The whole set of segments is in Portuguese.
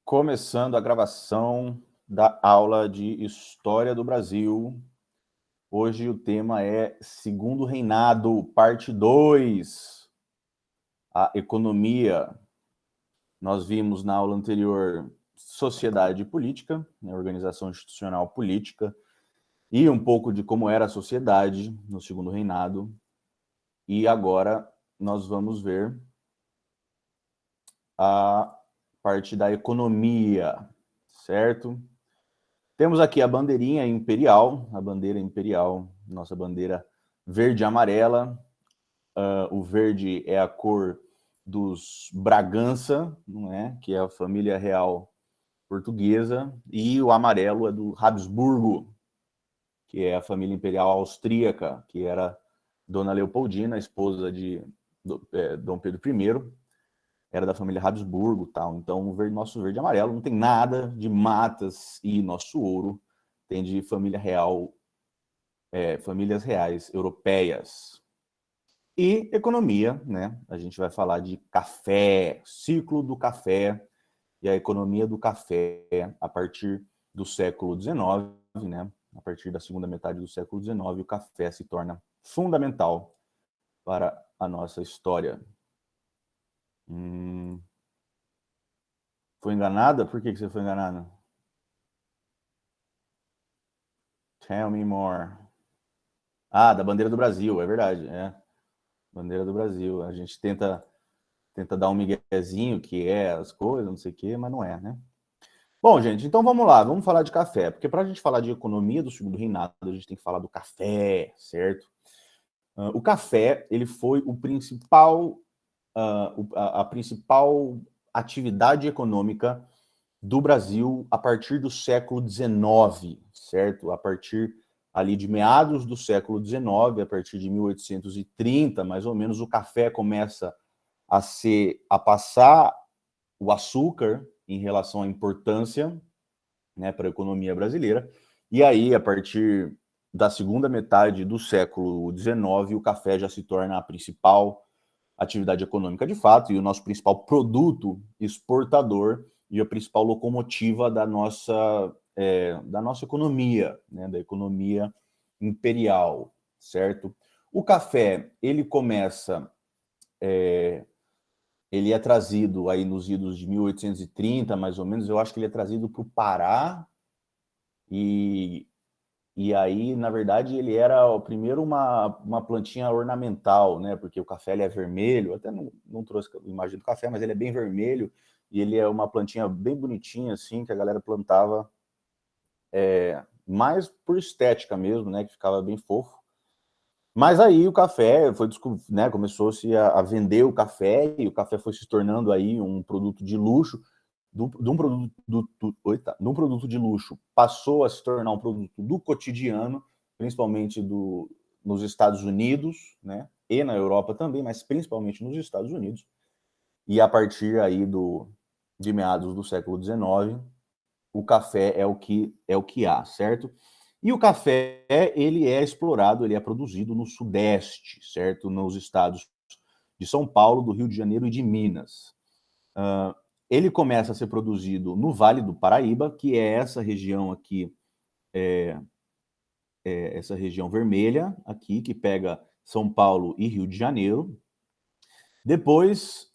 Começando a gravação da aula de História do Brasil. Hoje o tema é Segundo Reinado, parte 2, a economia. Nós vimos na aula anterior sociedade política, organização institucional política, e um pouco de como era a sociedade no Segundo Reinado. E agora nós vamos ver a parte da economia, certo? Temos aqui a bandeirinha imperial, a bandeira imperial, nossa bandeira verde e amarela. O verde é a cor dos Bragança, não é? Que é a família real portuguesa, e o amarelo é do Habsburgo, que é a família imperial austríaca, que era Dona Leopoldina, esposa de Dom Pedro I, era da família Habsburgo, tal. Então, nosso verde e amarelo não tem nada de matas, e nosso ouro tem de família real, famílias reais europeias. E economia, né? A gente vai falar de café, ciclo do café e a economia do café a partir do século XIX, né? A partir da segunda metade do século XIX, o café se torna fundamental para a nossa história. Foi enganada? Por que você foi enganada? Tell me more. Ah, da bandeira do Brasil, é verdade, bandeira do Brasil. A gente tenta dar um miguezinho, que é as coisas, não sei o quê, mas não é, né? Bom, gente, então vamos lá, vamos falar de café, porque para a gente falar de economia do Segundo Reinado, a gente tem que falar do café, certo? O café, ele foi o principal, a principal atividade econômica do Brasil a partir do século XIX, certo? A partir ali de meados do século XIX, a partir de 1830, mais ou menos, o café começa a passar o açúcar em relação à importância, né, para a economia brasileira. E aí, a partir da segunda metade do século XIX, o café já se torna a principal atividade econômica de fato e o nosso principal produto exportador e a principal locomotiva da nossa economia, né, da economia imperial, certo? O café, ele começa, ele é trazido aí nos idos de 1830, mais ou menos, eu acho que ele é trazido para o Pará, e aí, na verdade, ele era primeiro uma plantinha ornamental, né? Porque o café ele é vermelho, até não trouxe a imagem do café, mas ele é bem vermelho, e ele é uma plantinha bem bonitinha, assim, que a galera plantava mais por estética mesmo, né? Que ficava bem fofo. Mas aí o café foi, né, começou-se a vender o café, e o café foi se tornando aí um produto de luxo, de um produto de luxo passou a se tornar um produto do cotidiano, principalmente nos Estados Unidos, né, e na Europa também, mas principalmente nos Estados Unidos. E a partir aí de meados do século XIX, o café é o que há, certo? E o café, ele é explorado, ele é produzido no Sudeste, certo? Nos estados de São Paulo, do Rio de Janeiro e de Minas. Ele começa a ser produzido no Vale do Paraíba, que é essa região aqui, essa região vermelha aqui, que pega São Paulo e Rio de Janeiro. Depois,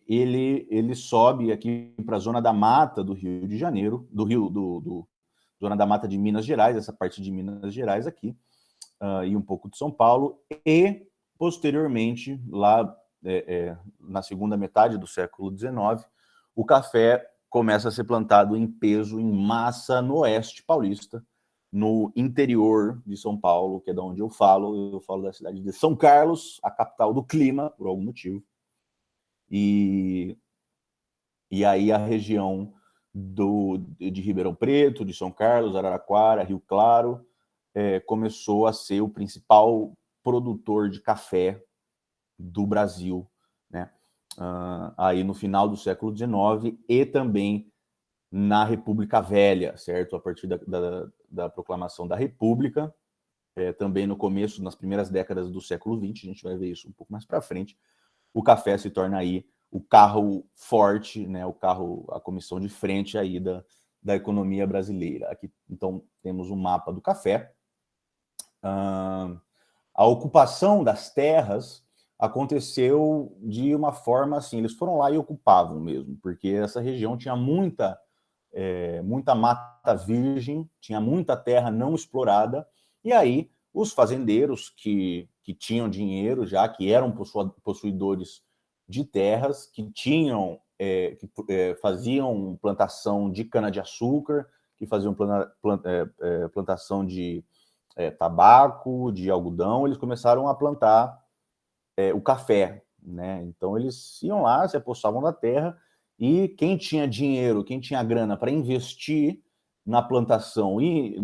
ele sobe aqui para a Zona da Mata do Rio de Janeiro, Zona da Mata de Minas Gerais, essa parte de Minas Gerais aqui, e um pouco de São Paulo, e posteriormente, lá na segunda metade do século XIX, o café começa a ser plantado em peso, em massa, no oeste paulista, no interior de São Paulo, que é de onde eu falo da cidade de São Carlos, a capital do clima, por algum motivo. E aí a região de Ribeirão Preto, de São Carlos, Araraquara, Rio Claro, começou a ser o principal produtor de café do Brasil, né? Aí no final do século XIX e também na República Velha, certo? A partir da proclamação da República, também no começo, nas primeiras décadas do século XX, a gente vai ver isso um pouco mais para frente, o café se torna aí o carro forte, né, a comissão de frente aí da economia brasileira. Aqui, então, temos um mapa do café. A ocupação das terras aconteceu de uma forma assim, eles foram lá e ocupavam mesmo, porque essa região tinha muita mata virgem, tinha muita terra não explorada, e aí os fazendeiros que tinham dinheiro já, que eram possuidores de terras, que tinham, faziam plantação de cana-de-açúcar, que faziam plantação de tabaco, de algodão, eles começaram a plantar o café, né? Então eles iam lá, se apossavam da terra, e quem tinha dinheiro, quem tinha grana para investir na plantação e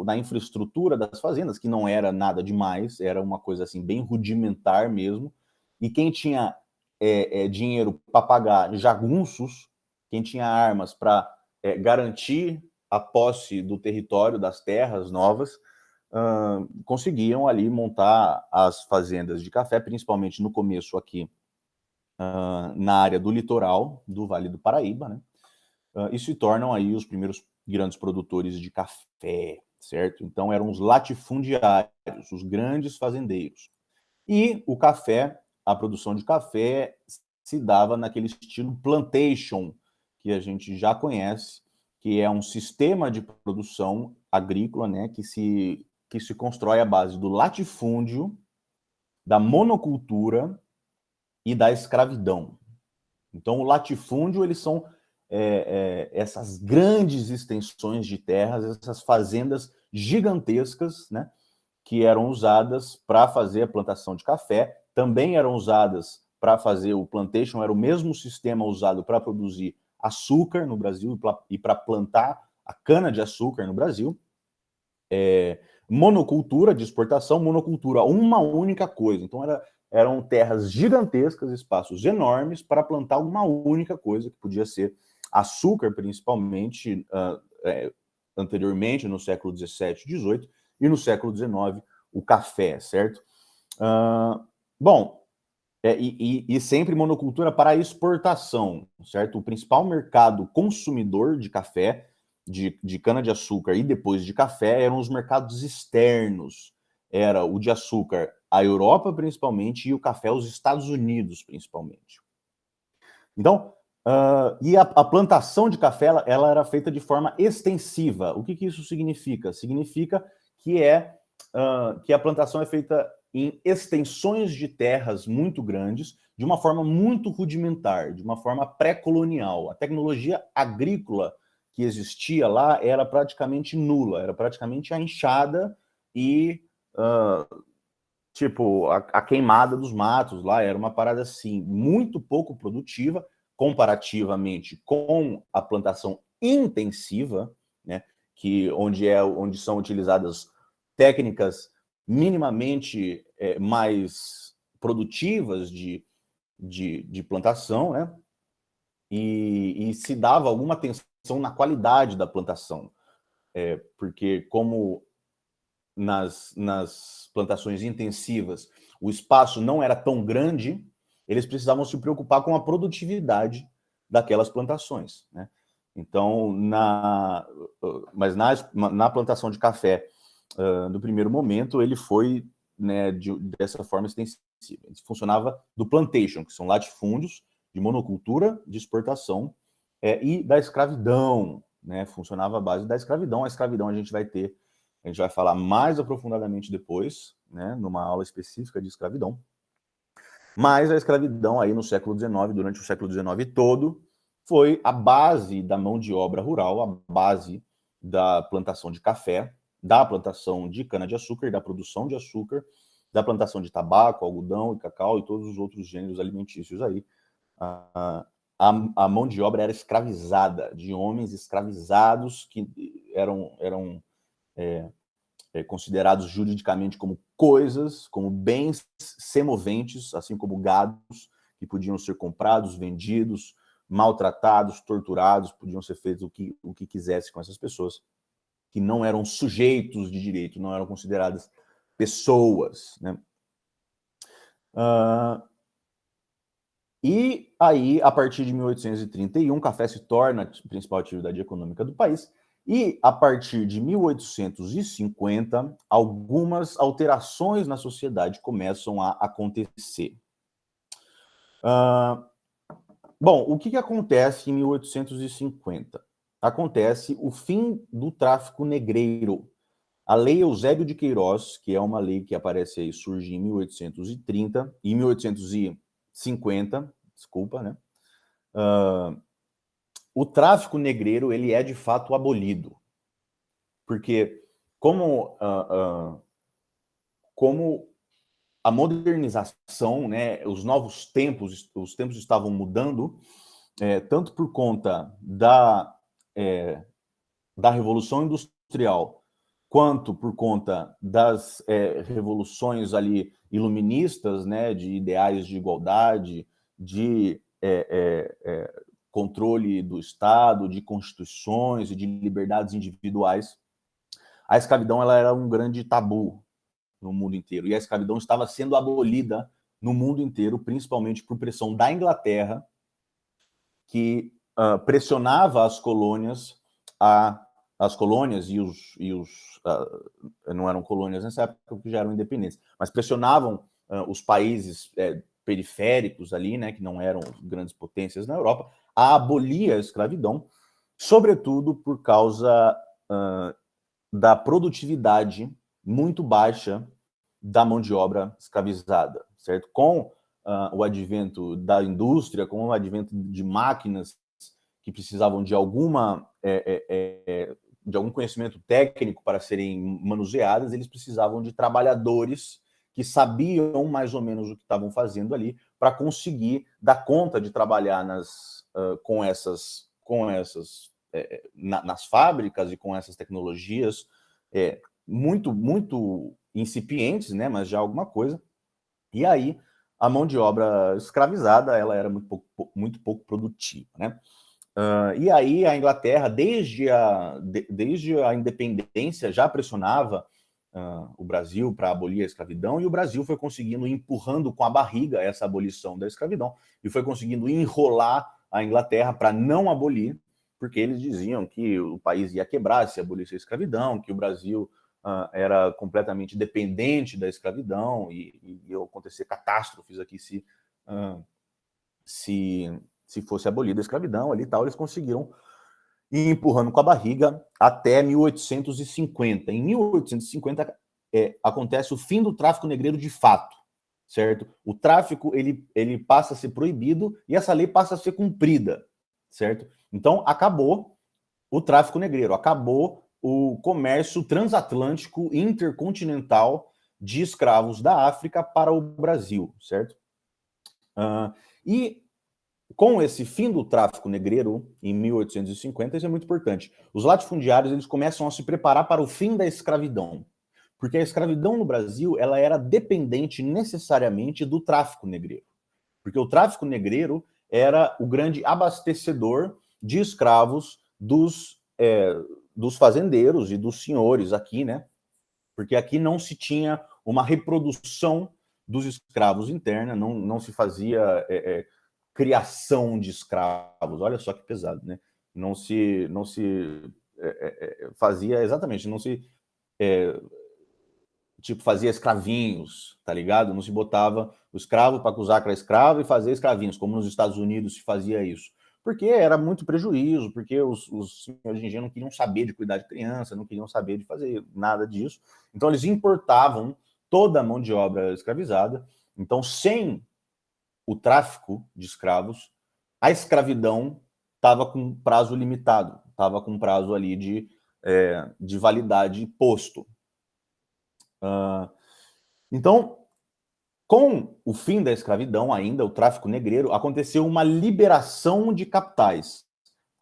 na infraestrutura das fazendas, que não era nada demais, era uma coisa assim bem rudimentar mesmo, e quem tinha dinheiro para pagar jagunços, quem tinha armas para garantir a posse do território, das terras novas, conseguiam ali montar as fazendas de café, principalmente no começo aqui na área do litoral do Vale do Paraíba, né? E se tornam aí os primeiros grandes produtores de café, certo? Então eram os latifundiários, os grandes fazendeiros. E o café, a produção de café se dava naquele estilo plantation, que a gente já conhece, que é um sistema de produção agrícola, né, que se constrói à base do latifúndio, da monocultura e da escravidão. Então, o latifúndio, eles são essas grandes extensões de terras, essas fazendas gigantescas, né, que eram usadas para fazer a plantação de café, também eram usadas para fazer o plantation, era o mesmo sistema usado para produzir açúcar no Brasil e para plantar a cana-de-açúcar no Brasil. Monocultura de exportação, monocultura, uma única coisa. Então, eram terras gigantescas, espaços enormes para plantar uma única coisa, que podia ser açúcar, principalmente, anteriormente, no século XVII, XVIII, e no século XIX, o café, certo? Bom, e sempre monocultura para exportação, certo? O principal mercado consumidor de café, de cana-de-açúcar e depois de café, eram os mercados externos. Era o de açúcar, a Europa principalmente, e o café, os Estados Unidos principalmente. Então, e a plantação de café, ela era feita de forma extensiva. O que isso significa? Significa que a plantação é feita em extensões de terras muito grandes, de uma forma muito rudimentar, de uma forma pré-colonial. A tecnologia agrícola que existia lá era praticamente nula, era praticamente a enxada e, a queimada dos matos lá, era uma parada assim, muito pouco produtiva, comparativamente com a plantação intensiva, né, onde são utilizadas técnicas minimamente mais produtivas de plantação, né? E se dava alguma atenção na qualidade da plantação, porque como nas plantações intensivas o espaço não era tão grande, eles precisavam se preocupar com a produtividade daquelas plantações, né? Então, mas na plantação de café, no primeiro momento, ele foi, né, dessa forma extensiva. Ele funcionava do plantation, que são latifúndios de monocultura, de exportação, e da escravidão, né? Funcionava à base da escravidão. A escravidão a gente vai falar mais aprofundadamente depois, né, numa aula específica de escravidão. Mas a escravidão aí no século XIX, durante o século XIX todo, foi a base da mão de obra rural, a base da plantação de café, da plantação de cana-de-açúcar, da produção de açúcar, da plantação de tabaco, algodão e cacau e todos os outros gêneros alimentícios aí. A mão de obra era escravizada, de homens escravizados que eram considerados juridicamente como coisas, como bens semoventes, assim como gados que podiam ser comprados, vendidos, maltratados, torturados, podiam ser feitos o que quisesse com essas pessoas, que não eram sujeitos de direito, não eram consideradas pessoas, né? E aí, a partir de 1831, o café se torna a principal atividade econômica do país. E a partir de 1850, algumas alterações na sociedade começam a acontecer. Bom, o que acontece em 1850? Acontece o fim do tráfico negreiro. A Lei Eusébio de Queiroz, que é uma lei que aparece aí, surge em 1830, em 1850, desculpa, né? O tráfico negreiro, ele é de fato abolido. Porque como a modernização, né, os novos tempos, os tempos estavam mudando, tanto por conta da Revolução Industrial, quanto por conta das revoluções ali iluministas, né, de ideais de igualdade, de controle do Estado, de constituições e de liberdades individuais, a escravidão ela era um grande tabu no mundo inteiro. E a escravidão estava sendo abolida no mundo inteiro, principalmente por pressão da Inglaterra, que pressionava as colônias não eram colônias nessa época porque já eram independentes, mas pressionavam os países periféricos ali, né, que não eram grandes potências na Europa, a abolir a escravidão, sobretudo por causa da produtividade muito baixa da mão de obra escravizada, certo? Com o advento da indústria, com o advento de máquinas que precisavam de algum conhecimento técnico para serem manuseadas, eles precisavam de trabalhadores que sabiam mais ou menos o que estavam fazendo ali para conseguir dar conta de trabalhar nas fábricas e com essas tecnologias muito incipientes, né, mas já alguma coisa. E aí a mão de obra escravizada ela era muito pouco produtiva, né? E aí a Inglaterra, desde a independência, já pressionava o Brasil para abolir a escravidão, e o Brasil foi conseguindo, empurrando com a barriga essa abolição da escravidão, e foi conseguindo enrolar a Inglaterra para não abolir, porque eles diziam que o país ia quebrar se abolisse a escravidão, que o Brasil era completamente dependente da escravidão, e ia acontecer catástrofes aqui se fosse abolida a escravidão ali e tal. Eles conseguiram ir empurrando com a barriga até 1850. Em 1850 acontece o fim do tráfico negreiro de fato, certo? O tráfico ele passa a ser proibido e essa lei passa a ser cumprida, certo? Então acabou o tráfico negreiro, acabou o comércio transatlântico intercontinental de escravos da África para o Brasil, certo? E com esse fim do tráfico negreiro, em 1850, isso é muito importante. Os latifundiários eles começam a se preparar para o fim da escravidão, porque a escravidão no Brasil ela era dependente necessariamente do tráfico negreiro, porque o tráfico negreiro era o grande abastecedor de escravos dos fazendeiros e dos senhores aqui, né? Porque aqui não se tinha uma reprodução dos escravos interna, não se fazia criação de escravos. Olha só que pesado, né? Não se fazia exatamente, não se fazia escravinhos, tá ligado? Não se botava o escravo para acusar que era escravo e fazer escravinhos, como nos Estados Unidos se fazia isso. Porque era muito prejuízo, porque os senhores de engenho não queriam saber de cuidar de criança, não queriam saber de fazer nada disso. Então eles importavam toda a mão de obra escravizada. Então, sem o tráfico de escravos, a escravidão estava com prazo limitado, estava com prazo ali de validade posto. Então, com o fim da escravidão ainda, o tráfico negreiro, aconteceu uma liberação de capitais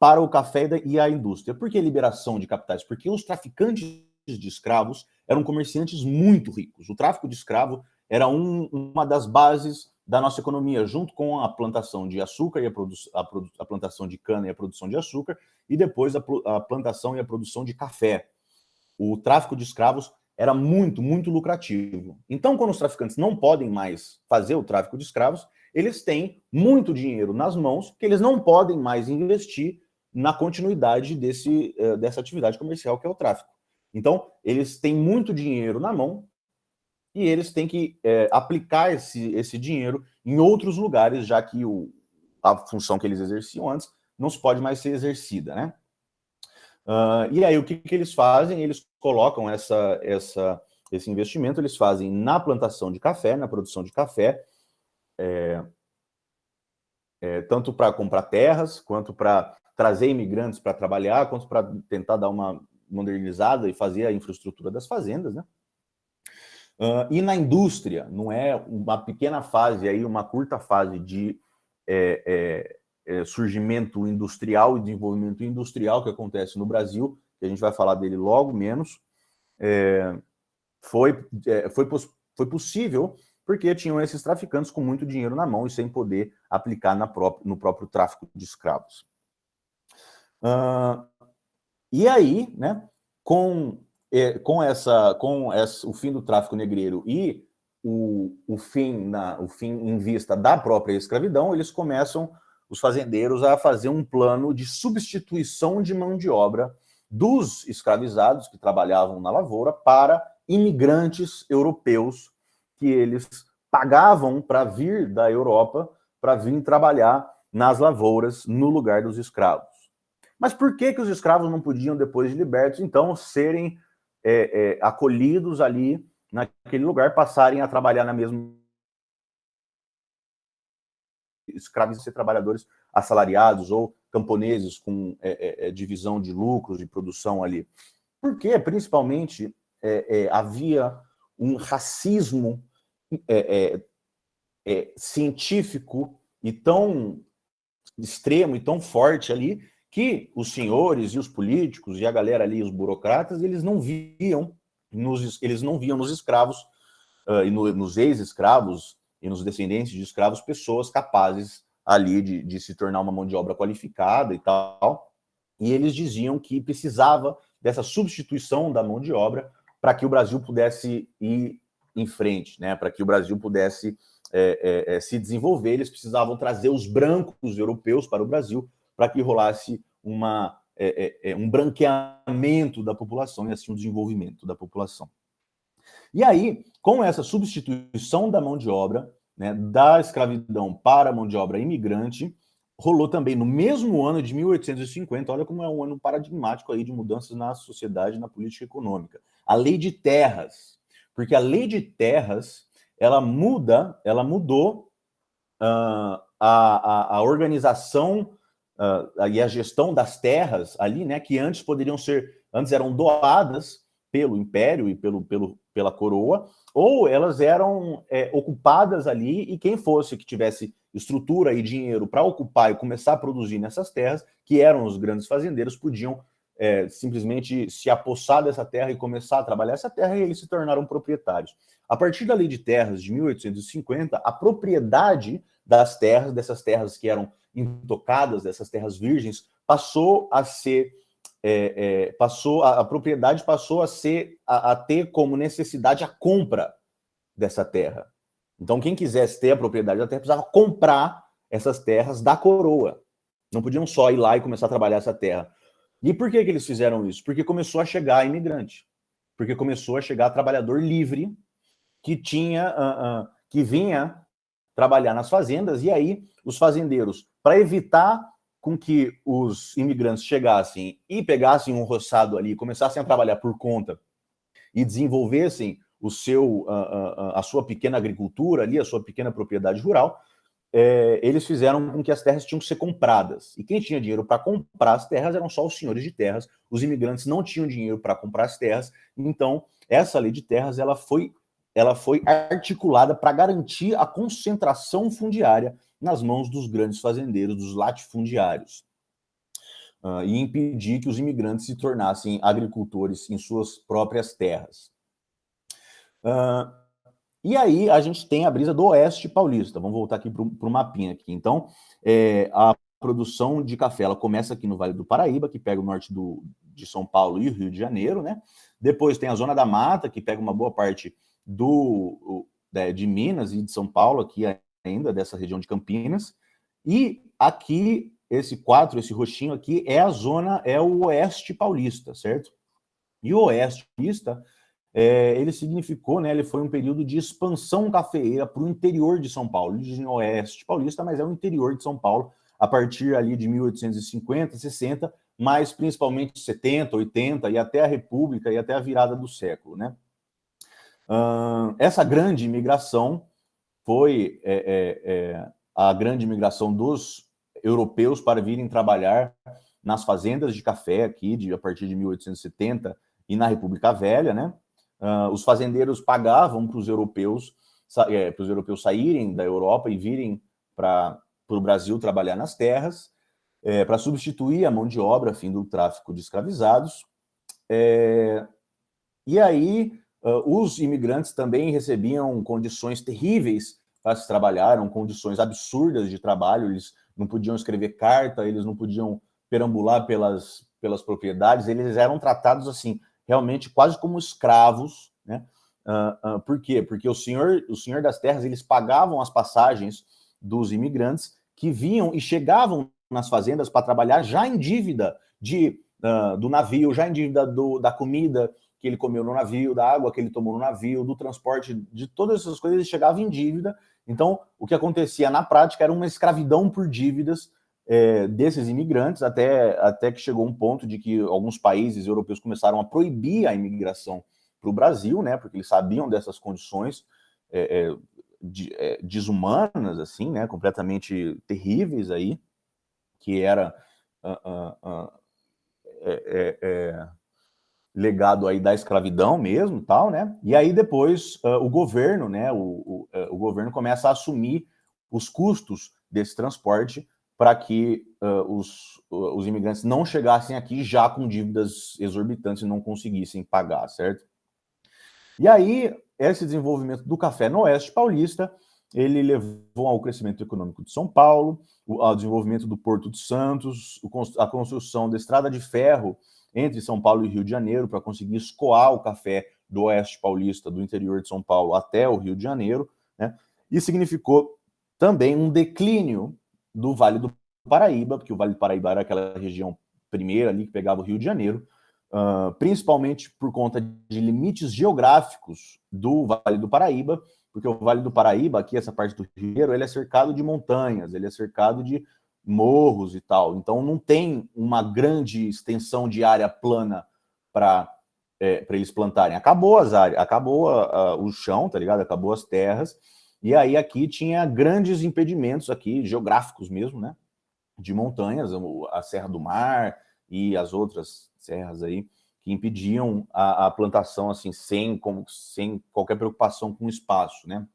para o café e a indústria. Por que liberação de capitais? Porque os traficantes de escravos eram comerciantes muito ricos. O tráfico de escravo era uma das bases da nossa economia, junto com a plantação de açúcar e a plantação de cana e a produção de açúcar, e depois a plantação e a produção de café. O tráfico de escravos era muito lucrativo. Então, quando os traficantes não podem mais fazer o tráfico de escravos, eles têm muito dinheiro nas mãos que eles não podem mais investir na continuidade dessa atividade comercial que é o tráfico. Então, eles têm muito dinheiro na mão e eles têm que aplicar esse dinheiro em outros lugares, já que a função que eles exerciam antes não se pode mais ser exercida, né? E aí, o que eles fazem? Eles colocam esse investimento, eles fazem na plantação de café, na produção de café, tanto para comprar terras, quanto para trazer imigrantes para trabalhar, quanto para tentar dar uma modernizada e fazer a infraestrutura das fazendas, né? E na indústria, não é uma pequena fase, aí uma curta fase de surgimento industrial e desenvolvimento industrial que acontece no Brasil, que a gente vai falar dele logo menos, foi possível porque tinham esses traficantes com muito dinheiro na mão e sem poder aplicar no próprio tráfico de escravos. E aí, né, com o fim do tráfico negreiro e o fim em vista da própria escravidão, eles começam, os fazendeiros, a fazer um plano de substituição de mão de obra dos escravizados que trabalhavam na lavoura para imigrantes europeus que eles pagavam para vir da Europa, para vir trabalhar nas lavouras no lugar dos escravos. Mas por que os escravos não podiam, depois de libertos, então, serem acolhidos ali naquele lugar, passarem a trabalhar na mesma escravos e ser trabalhadores assalariados ou camponeses com divisão de lucros, de produção ali? Porque, principalmente, havia um racismo científico e tão extremo e tão forte ali, que os senhores e os políticos e a galera ali, os burocratas, eles não viam nos escravos e nos ex-escravos e nos descendentes de escravos pessoas capazes ali de se tornar uma mão de obra qualificada e tal. E eles diziam que precisava dessa substituição da mão de obra para que o Brasil pudesse ir em frente, né? Para que o Brasil pudesse se desenvolver. Eles precisavam trazer os brancos europeus para o Brasil para que rolasse um branqueamento da população e assim um desenvolvimento da população. E aí, com essa substituição da mão de obra, né, da escravidão para a mão de obra imigrante, rolou também no mesmo ano de 1850, olha como é um ano paradigmático aí de mudanças na sociedade e na política econômica, a Lei de Terras. Porque a Lei de Terras, ela mudou a organização e a gestão das terras ali, né, que antes eram doadas pelo Império e pela coroa, ou elas eram ocupadas ali, e quem fosse que tivesse estrutura e dinheiro para ocupar e começar a produzir nessas terras, que eram os grandes fazendeiros, podiam simplesmente se apossar dessa terra e começar a trabalhar essa terra, e eles se tornaram proprietários. A partir da Lei de Terras de 1850, a propriedade das terras, dessas terras que eram intocadas, dessas terras virgens, passou a ser a propriedade passou a ter como necessidade a compra dessa terra. Então, quem quisesse ter a propriedade da terra precisava comprar essas terras da coroa. Não podiam só ir lá e começar a trabalhar essa terra. E por que eles fizeram isso? Porque começou a chegar imigrante. Porque começou a chegar trabalhador livre que vinha trabalhar nas fazendas, e aí os fazendeiros, para evitar com que os imigrantes chegassem e pegassem um roçado ali, começassem a trabalhar por conta e desenvolvessem a sua pequena agricultura ali, a sua pequena propriedade rural, eles fizeram com que as terras tinham que ser compradas. E quem tinha dinheiro para comprar as terras eram só os senhores de terras. Os imigrantes não tinham dinheiro para comprar as terras. Então, essa lei de terras ela foi articulada para garantir a concentração fundiária nas mãos dos grandes fazendeiros, dos latifundiários, e impedir que os imigrantes se tornassem agricultores em suas próprias terras. E aí a gente tem a brisa do Oeste Paulista. Vamos voltar aqui para o mapinha aqui. Então, a produção de café ela começa aqui no Vale do Paraíba, que pega o norte de São Paulo e Rio de Janeiro, né? Depois tem a Zona da Mata, que pega uma boa parte de Minas e de São Paulo, aqui ainda, dessa região de Campinas. E aqui, esse roxinho aqui, é a zona, é o Oeste Paulista, certo? E o Oeste Paulista, ele significou, né, ele foi um período de expansão cafeeira para o interior de São Paulo. Eles dizem Oeste Paulista, mas é o interior de São Paulo, a partir ali de 1850, 60, mas principalmente 70, 80 e até a República e até a virada do século, né? Essa grande imigração foi a grande imigração dos europeus para virem trabalhar nas fazendas de café aqui, a partir de 1870, e na República Velha, né? Os fazendeiros pagavam para os europeus saírem da Europa e virem para o Brasil trabalhar nas terras, para substituir a mão de obra, a fim do tráfico de escravizados. E aí, os imigrantes também recebiam condições terríveis para se trabalhar, eram condições absurdas de trabalho, eles não podiam escrever carta, eles não podiam perambular pelas propriedades, eles eram tratados assim, realmente quase como escravos, né? Por quê? Porque o senhor das terras, eles pagavam as passagens dos imigrantes que vinham e chegavam nas fazendas para trabalhar já em dívida do navio, já em dívida da comida que ele comeu no navio, da água que ele tomou no navio, do transporte, de todas essas coisas, ele chegava em dívida. Então, o que acontecia na prática era uma escravidão por dívidas desses imigrantes, até que chegou um ponto de que alguns países europeus começaram a proibir a imigração para o Brasil, né, porque eles sabiam dessas condições desumanas, assim, né, completamente terríveis aí, que era legado aí da escravidão mesmo e tal, né? E aí depois o governo, né? O governo começa a assumir os custos desse transporte para que os imigrantes não chegassem aqui já com dívidas exorbitantes e não conseguissem pagar, certo? E aí, esse desenvolvimento do café no Oeste Paulista, ele levou ao crescimento econômico de São Paulo, ao desenvolvimento do Porto de Santos, a construção da estrada de ferro entre São Paulo e Rio de Janeiro para conseguir escoar o café do Oeste Paulista, do interior de São Paulo até o Rio de Janeiro, né? E significou também um declínio do Vale do Paraíba, porque o Vale do Paraíba era aquela região primeira ali que pegava o Rio de Janeiro, principalmente por conta de limites geográficos do Vale do Paraíba, porque o Vale do Paraíba, aqui essa parte do Rio de Janeiro, ele é cercado de montanhas, ele é cercado de morros e tal, então não tem uma grande extensão de área plana para eles plantarem. Acabou as áreas, acabou o chão, tá ligado? Acabou as terras, e aí aqui tinha grandes impedimentos aqui, geográficos mesmo, né? De montanhas, a Serra do Mar e as outras serras aí, que impediam a plantação assim, sem qualquer preocupação com o espaço, né?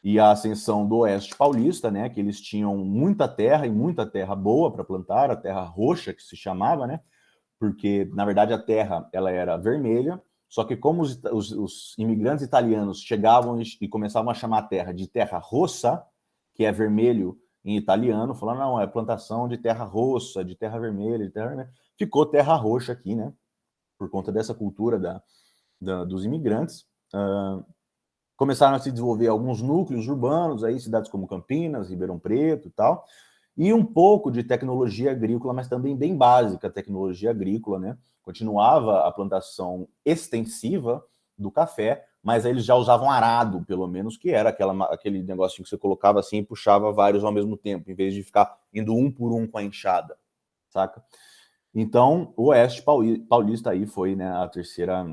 E a ascensão do Oeste Paulista, né, que eles tinham muita terra e muita terra boa para plantar, a terra roxa que se chamava, né? Porque na verdade a terra ela era vermelha, só que como os imigrantes italianos chegavam e começavam a chamar a terra de terra rossa, que é vermelho em italiano, falando, não, é plantação de terra rossa, de terra vermelha, de terra vermelha. Ficou terra roxa aqui, né? Por conta dessa cultura dos imigrantes. Começaram a se desenvolver alguns núcleos urbanos, aí cidades como Campinas, Ribeirão Preto e tal, e um pouco de tecnologia agrícola, mas também bem básica tecnologia agrícola, né? Continuava a plantação extensiva do café, mas aí eles já usavam arado, pelo menos, que era aquele negocinho que você colocava assim e puxava vários ao mesmo tempo, em vez de ficar indo um por um com a enxada, saca? Então, o Oeste Paulista aí foi, né, a terceira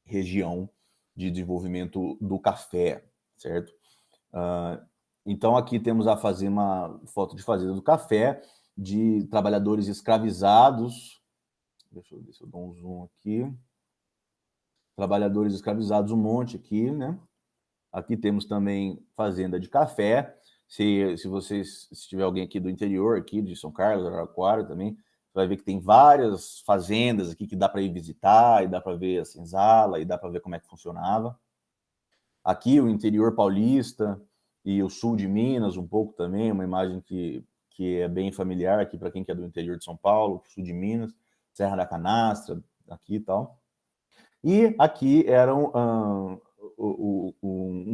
região de desenvolvimento do café, certo? Então, aqui temos uma foto de fazenda do café, de trabalhadores escravizados. Deixa eu ver se eu dou um zoom aqui. Trabalhadores escravizados, um monte aqui, né? Aqui temos também fazenda de café. Se tiver alguém aqui do interior, aqui de São Carlos, Araraquara também, você vai ver que tem várias fazendas aqui que dá para ir visitar, e dá para ver a senzala, e dá para ver como é que funcionava. Aqui o interior paulista e o sul de Minas um pouco também, uma imagem que é bem familiar aqui para quem é do interior de São Paulo, sul de Minas, Serra da Canastra, aqui e tal. E aqui era um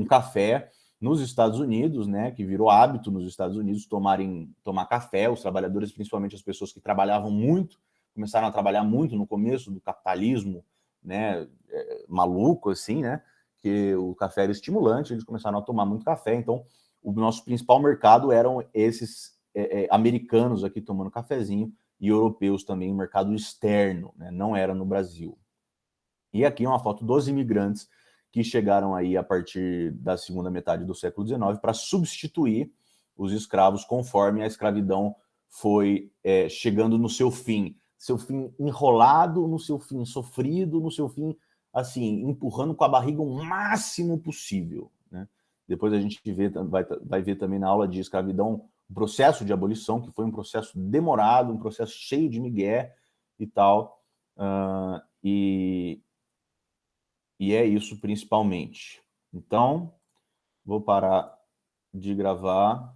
café nos Estados Unidos, né, que virou hábito nos Estados Unidos tomar café. Os trabalhadores, principalmente as pessoas que trabalhavam muito, começaram a trabalhar muito no começo do capitalismo, né, maluco assim, né, que o café era estimulante, eles começaram a tomar muito café. Então o nosso principal mercado eram esses americanos aqui tomando cafezinho, e europeus também, o mercado externo, né, não era no Brasil. E aqui uma foto dos imigrantes que chegaram aí a partir da segunda metade do século XIX para substituir os escravos conforme a escravidão foi chegando no seu fim enrolado, no seu fim sofrido, no seu fim, assim, empurrando com a barriga o máximo possível, né? Depois a gente vai ver também na aula de escravidão o processo de abolição, que foi um processo demorado, um processo cheio de migué e tal, e é isso principalmente. Então, vou parar de gravar.